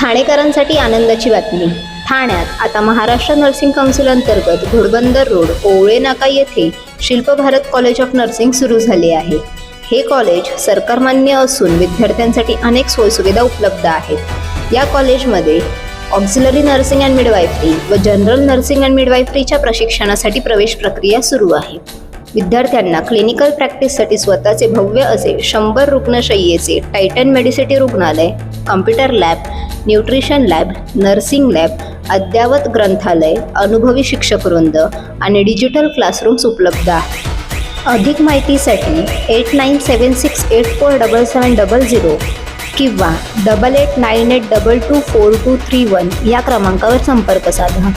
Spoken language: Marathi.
ठाणेकरांसाठी आनंदाची बातमी. ठाण्यात आता महाराष्ट्र नर्सिंग काउन्सिल अंतर्गत घोडबंदर रोड ओवळे नाका येथे शिल्प भारत कॉलेज ऑफ नर्सिंग सुरू झाले आहे. हे कॉलेज सरकारमान्य असून विद्यार्थ्यांसाठी अनेक सोयीसुविधा उपलब्ध आहेत. या कॉलेजमध्ये ऑक्झिलरी नर्सिंग अँड मिडवायफरी व जनरल नर्सिंग अँड मिडवायफरीच्या प्रशिक्षणासाठी प्रवेश प्रक्रिया सुरू आहे. विद्यार्थ्यांना क्लिनिकल प्रॅक्टिससाठी स्वतःचे भव्य असे 100 रुग्णशय्येचे टायटन मेडिसिटी रुग्णालय, computer lab, nutrition lab, nursing lab, अद्ययावत ग्रंथालय, अनुभवी शिक्षकवृंद आणि डिजिटल क्लासरूम्स उपलब्ध आहेत. अधिक माहितीसाठी 8976847700 किंवा 8898224231 या क्रमांकावर संपर्क साधा.